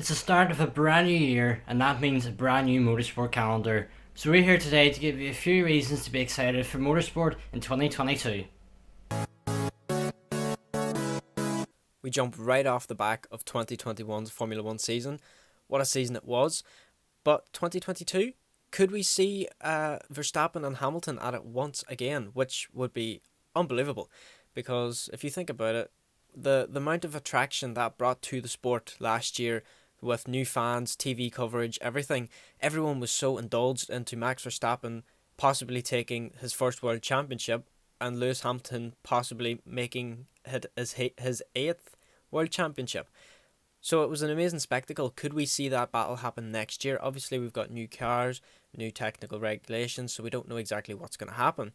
It's the start of a brand new year, and that means a brand new motorsport calendar. So we're here today to give you a few reasons to be excited for motorsport in 2022. We jump right off the back of 2021's Formula One season. What a season it was. But 2022, could we see Verstappen and Hamilton at it once again, which would be unbelievable? Because if you think about it, the amount of attraction that brought to the sport last year with new fans, TV coverage, everything, everyone was so indulged into Max Verstappen possibly taking his first world championship and Lewis Hamilton possibly making it his eighth world championship. So it was an amazing spectacle. Could we see that battle happen next year? Obviously, we've got new cars, new technical regulations, so we don't know exactly what's going to happen.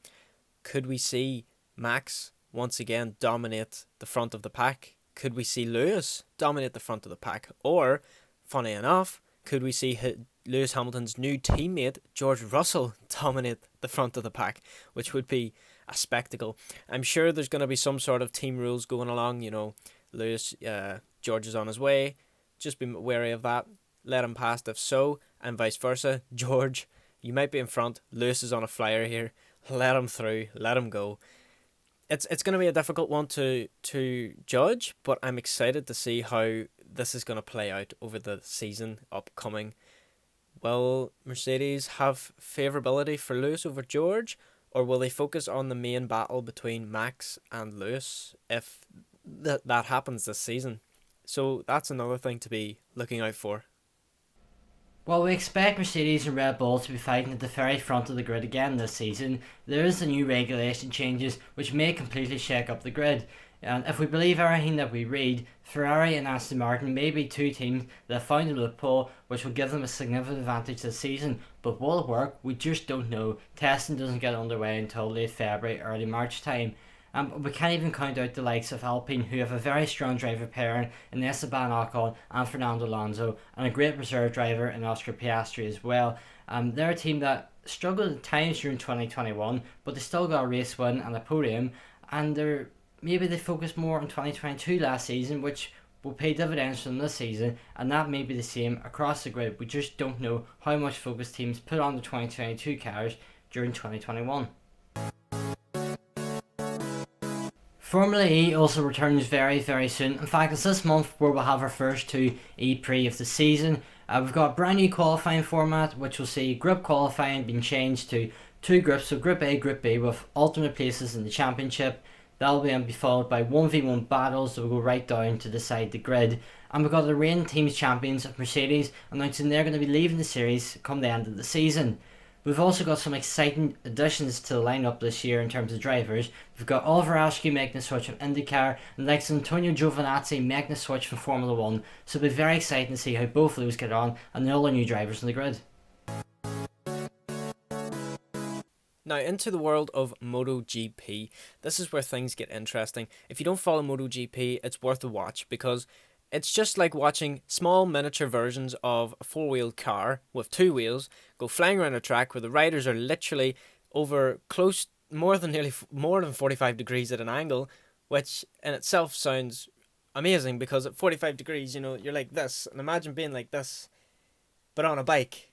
Could we see Max once again dominate the front of the pack? Could we see Lewis dominate the front of the pack? Or, funny enough, could we see Lewis Hamilton's new teammate, George Russell, dominate the front of the pack, which would be a spectacle? I'm sure there's going to be some sort of team rules going along, Lewis, George is on his way, just be wary of that, let him past if so, and vice versa. George, you might be in front, Lewis is on a flyer here, let him through, let him go. It's going to be a difficult one to judge, but I'm excited to see how this is going to play out over the season upcoming. Will Mercedes have favourability for Lewis over George, or will they focus on the main battle between Max and Lewis if that happens this season? So that's another thing to be looking out for. While we expect Mercedes and Red Bull to be fighting at the very front of the grid again this season, there is the new regulation changes which may completely shake up the grid. And if we believe everything that we read, Ferrari and Aston Martin may be two teams that have found a loophole which will give them a significant advantage this season. But will it work? We just don't know. Testing doesn't get underway until late February, early March time. We can't even count out the likes of Alpine, who have a very strong driver pairing in Esteban Ocon and Fernando Alonso, and a great reserve driver in Oscar Piastri as well. They're a team that struggled at times during 2021, but they still got a race win and a podium, and maybe they focused more on 2022 last season, which will pay dividends from this season, and that may be the same across the grid. We just don't know how much focus teams put on the 2022 cars during 2021. Formula E also returns very, very soon. In fact, it's this month where we'll have our first two E-Prix of the season. We've got a brand new qualifying format, which will see group qualifying being changed to two groups, so Group A, Group B, with alternate places in the championship. That'll be followed by 1v1 battles that will go right down to decide the grid. And we've got the reigning teams champions of Mercedes announcing they're going to be leaving the series come the end of the season. We've also got some exciting additions to the lineup this year in terms of drivers. We've got Oliver Askew making the switch from IndyCar, and like Antonio Giovinazzi making the switch from Formula 1. So it'll be very exciting to see how both of those get on and the other new drivers in the grid. Now into the world of MotoGP. This is where things get interesting. If you don't follow MotoGP, it's worth a watch because it's just like watching small miniature versions of a four-wheel car with two wheels go flying around a track where the riders are literally over more than 45 degrees at an angle, which in itself sounds amazing because at 45 degrees, you're like this. And imagine being like this, but on a bike.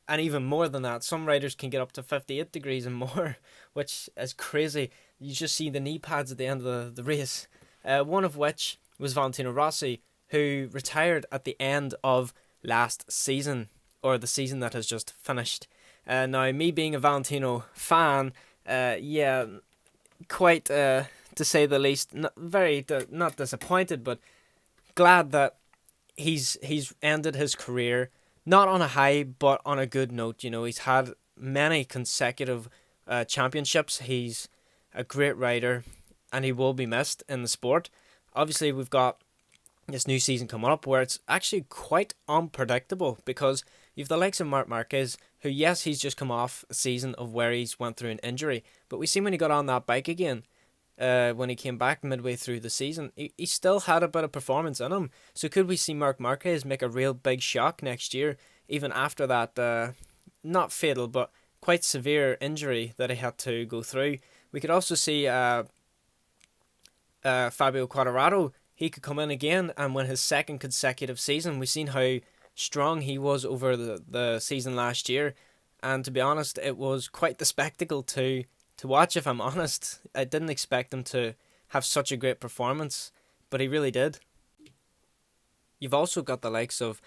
And even more than that, some riders can get up to 58 degrees and more, which is crazy. You just see the knee pads at the end of the race. One of which was Valentino Rossi, who retired at the end of last season, or the season that has just finished. Now, me being a Valentino fan, quite, to say the least, not disappointed, but glad that he's ended his career, not on a high, but on a good note. He's had many consecutive championships. He's a great rider, and he will be missed in the sport. Obviously, we've got this new season coming up where it's actually quite unpredictable because you've the likes of Marc Marquez, who, yes, he's just come off a season of where he's went through an injury, but we see when he got on that bike again, when he came back midway through the season, he still had a bit of performance in him. So could we see Marc Marquez make a real big shock next year, even after that, not fatal, but quite severe injury that he had to go through? We could also see Fabio Quartararo. he could come in again and win his second consecutive season. We've seen how strong he was over the season last year, and to be honest, it was quite the spectacle to watch, if I'm honest. I didn't expect him to have such a great performance, but he really did. You've also got the likes of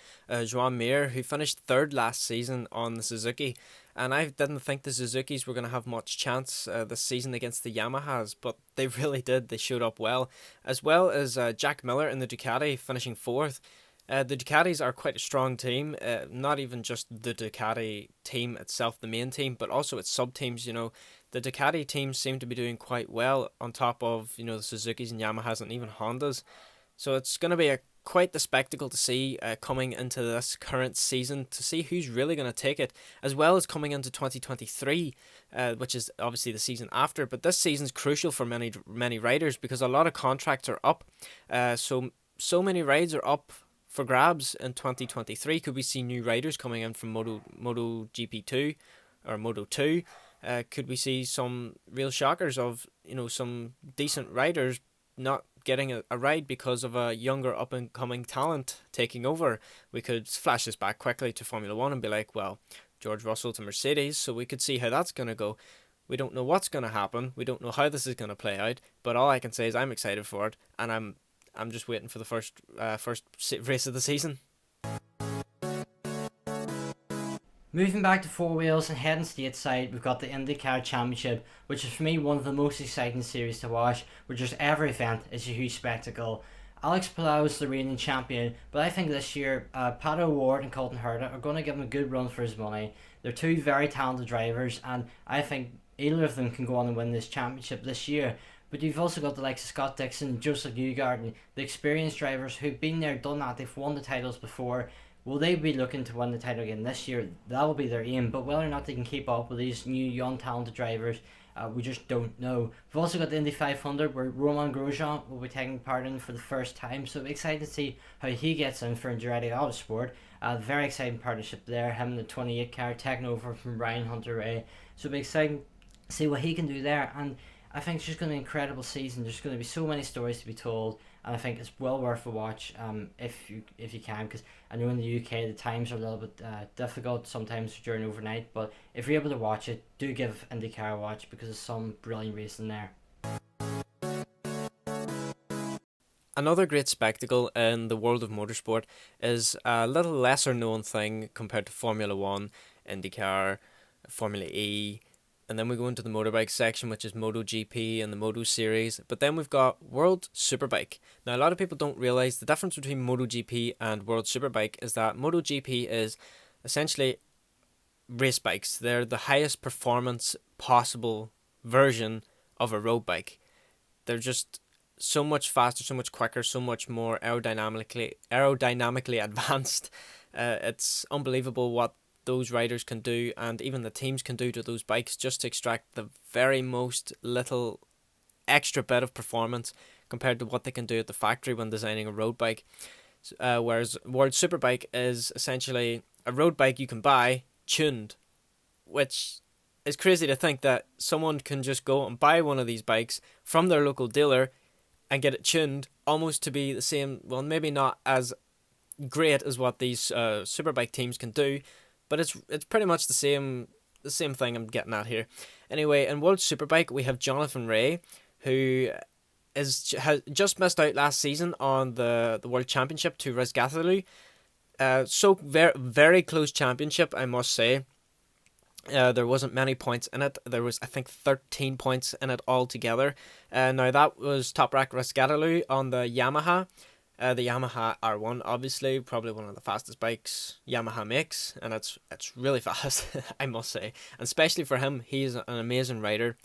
Joan Mir, who finished third last season on the Suzuki, and I didn't think the Suzukis were going to have much chance this season against the Yamahas, but they really did. They showed up well as Jack Miller in the Ducati finishing fourth. The Ducatis are quite a strong team, not even just the Ducati team itself, the main team, but also its sub-teams. The Ducati teams seem to be doing quite well on top of, the Suzukis and Yamahas and even Hondas. So it's going to be quite the spectacle to see coming into this current season, to see who's really going to take it, as well as coming into 2023, which is obviously the season after. But this season's crucial for many riders because a lot of contracts are up. So many rides are up for grabs in 2023. Could we see new riders coming in from Moto GP2 or Moto 2? Could we see some real shockers of some decent riders not getting a ride because of a younger up and coming talent taking over? We could flash this back quickly to Formula 1 and be like, well, George Russell to Mercedes, so we could see how that's going to go. We don't know what's going to happen. We don't know how this is going to play out, but all I can say is I'm excited for it, and I'm just waiting for the first race of the season. Moving back to four wheels and heading stateside, we've got the IndyCar Championship, which is for me one of the most exciting series to watch, where just every event is a huge spectacle. Alex Palou is the reigning champion, but I think this year Pato O'Ward and Colton Herta are going to give him a good run for his money. They're two very talented drivers, and I think either of them can go on and win this championship this year. But you've also got the likes of Scott Dixon, Joseph Newgarden, the experienced drivers who've been there, done that, they've won the titles before. Will they be looking to win the title again this year? That will be their aim, but whether or not they can keep up with these new young talented drivers, we just don't know. We've also got the Indy 500 where Romain Grosjean will be taking part in for the first time, so excited to see how he gets in for Andretti Autosport. Very exciting partnership there, him and the 28 car taking over from Ryan Hunter-Reay, so it'll be exciting to see what he can do there. And I think it's just going to be an incredible season. There's going to be so many stories to be told, and I think it's well worth a watch if you can, because I know in the UK the times are a little bit difficult sometimes during overnight, but if you're able to watch it, do give IndyCar a watch because there's some brilliant racing there. Another great spectacle in the world of motorsport is a little lesser known thing compared to Formula 1, IndyCar, Formula E, and then we go into the motorbike section, which is MotoGP and the Moto Series. But then we've got World Superbike. Now, a lot of people don't realise the difference between MotoGP and World Superbike is that MotoGP is essentially race bikes. They're the highest performance possible version of a road bike. They're just so much faster, so much quicker, so much more aerodynamically advanced. It's unbelievable what those riders can do, and even the teams can do to those bikes, just to extract the very most little extra bit of performance compared to what they can do at the factory when designing a road bike. Whereas World Superbike is essentially a road bike you can buy tuned, which is crazy to think that someone can just go and buy one of these bikes from their local dealer and get it tuned almost to be the same, well, maybe not as great as what these superbike teams can do, but it's pretty much the same thing I'm getting at here. Anyway, in World Superbike we have Jonathan Rea, who has just missed out last season on the World Championship to Razgatlioglu. So very, very close championship, I must say. There wasn't many points in it. There was, I think, 13 points in it altogether. Now that was Toprak Razgatlioglu on the Yamaha. The Yamaha R1, obviously, probably one of the fastest bikes Yamaha makes, and it's really fast, I must say. And especially for him, he's an amazing rider.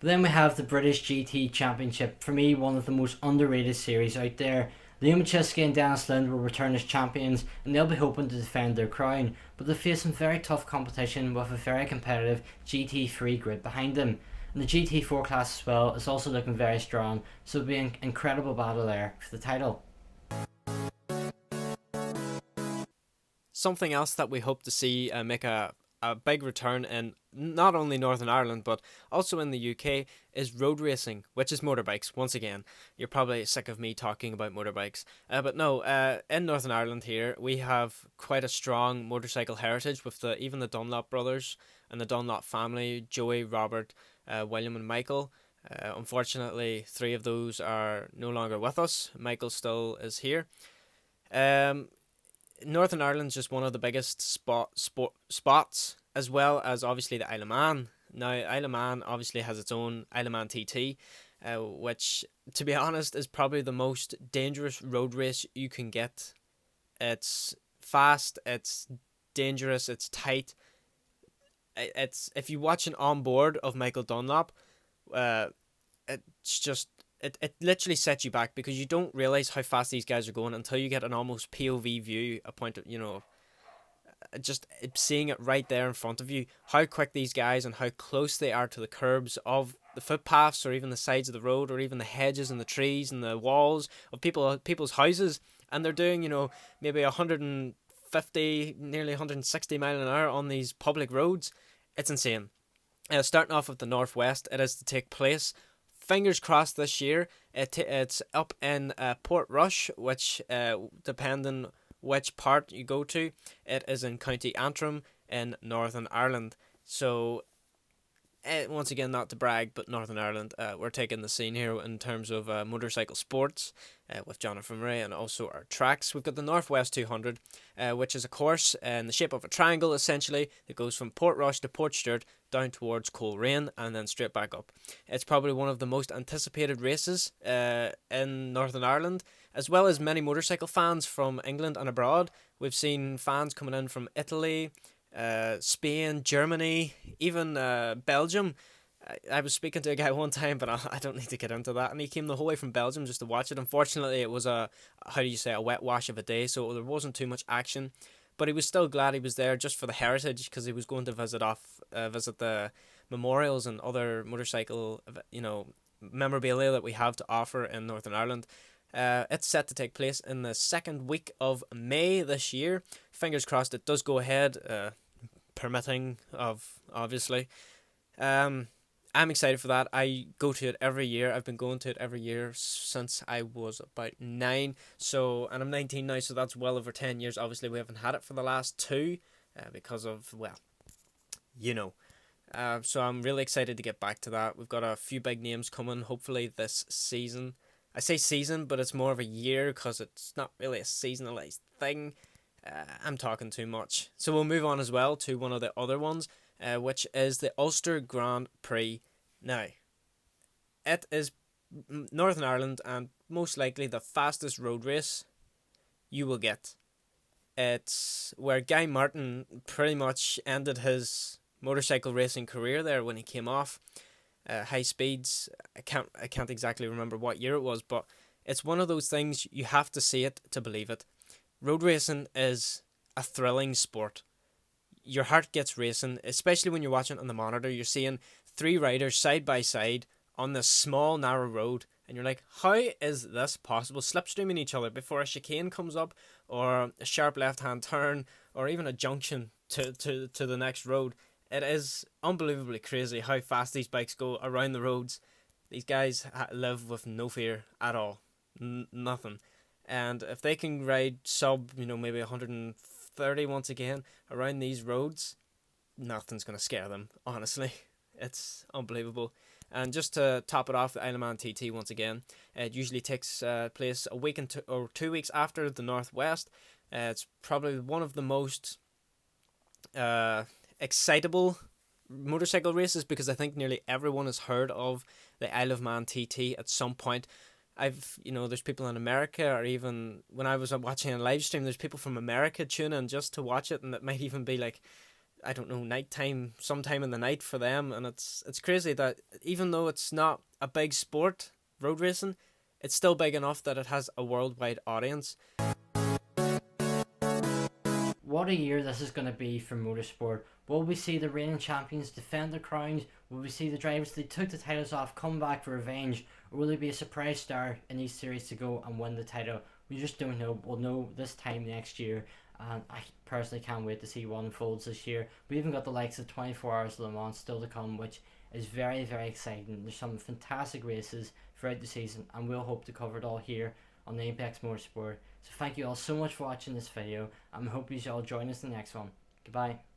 Then we have the British GT Championship. For me, one of the most underrated series out there. Liam Machiski and Dennis Lind will return as champions, and they'll be hoping to defend their crown, but they'll face some very tough competition with a very competitive GT3 grid behind them. And the GT4 class as well is also looking very strong, so it'll be an incredible battle there for the title. Something else that we hope to see make a a big return in not only Northern Ireland but also in the UK is road racing, which is motorbikes. Once again, you're probably sick of me talking about motorbikes, but no, in Northern Ireland here we have quite a strong motorcycle heritage with even the Dunlop brothers and the Dunlop family: Joey, Robert, William, and Michael. Unfortunately, three of those are no longer with us. Michael still is here. Um, Northern Ireland's just one of the biggest spots, as well as obviously the Isle of Man. Now, Isle of Man obviously has its own Isle of Man TT, which, to be honest, is probably the most dangerous road race you can get. It's fast, it's dangerous, it's tight. It's if you watch an onboard of Michael Dunlop, it's just it literally sets you back, because you don't realize how fast these guys are going until you get an almost POV view, a point of, just seeing it right there in front of you, how quick these guys and how close they are to the curbs of the footpaths, or even the sides of the road, or even the hedges and the trees and the walls of people's houses, and they're doing maybe 150, nearly 160 mile an hour on these public roads. It's insane. Starting off with the Northwest, it is to take place, fingers crossed, this year. It's up in Portrush, which, depending which part you go to, it is in County Antrim in Northern Ireland. So, once again, not to brag, but Northern Ireland, we're taking the scene here in terms of motorcycle sports with Jonathan Murray, and also our tracks. We've got the Northwest 200, which is a course in the shape of a triangle, essentially, that goes from Portrush to Portstewart down towards Coleraine and then straight back up. It's probably one of the most anticipated races in Northern Ireland, as well as many motorcycle fans from England and abroad. We've seen fans coming in from Italy, Spain, Germany, even Belgium. I was speaking to a guy one time, but I don't need to get into that, and he came the whole way from Belgium just to watch it. Unfortunately, it was a wet wash of a day, so there wasn't too much action, but he was still glad he was there just for the heritage, because he was going to visit the memorials and other motorcycle memorabilia that we have to offer in Northern Ireland. It's set to take place in the second week of May this year. Fingers crossed it does go ahead, permitting of, obviously. I'm excited for that. I go to it every year. I've been going to it every year since I was about 9. And I'm 19 now, so that's well over 10 years. Obviously, we haven't had it for the last 2 because of, so I'm really excited to get back to that. We've got a few big names coming, hopefully, this season. I say season, but it's more of a year, because it's not really a seasonalized thing. I'm talking too much. So we'll move on as well to one of the other ones, which is the Ulster Grand Prix. Now, it is Northern Ireland, and most likely the fastest road race you will get. It's where Guy Martin pretty much ended his motorcycle racing career there when he came off. High speeds, I can't exactly remember what year it was, but it's one of those things, you have to see it to believe it. Road racing is a thrilling sport. Your heart gets racing, especially when you're watching on the monitor. You're seeing 3 riders side by side on this small narrow road, and you're like, how is this possible? Slipstreaming each other before a chicane comes up, or a sharp left hand turn, or even a junction to the next road. It is unbelievably crazy how fast these bikes go around the roads. These guys live with no fear at all. Nothing. And if they can ride sub, maybe 130 once again around these roads, nothing's going to scare them, honestly. It's unbelievable. And just to top it off, the Isle of Man TT once again, it usually takes place a week or 2 weeks after the Northwest. It's probably one of the most excitable motorcycle races, because I think nearly everyone has heard of the Isle of Man TT at some point. There's people in America, or even when I was watching a live stream, there's people from America tuning in just to watch it, and it might even be like, I don't know, nighttime, sometime in the night for them. And it's crazy that even though it's not a big sport, road racing, it's still big enough that it has a worldwide audience. What a year this is going to be for motorsport. Will we see the reigning champions defend their crowns? Will we see the drivers that took the titles off come back for revenge? Or will there be a surprise star in each series to go and win the title? We just don't know. We'll know this time next year. and I personally can't wait to see what unfolds this year. We even got the likes of 24 Hours of Le Mans still to come, which is very, very exciting. There's some fantastic races throughout the season, and we'll hope to cover it all here on the Apex Motorsport. So thank you all so much for watching this video, and I hope you all join us in the next one. Goodbye.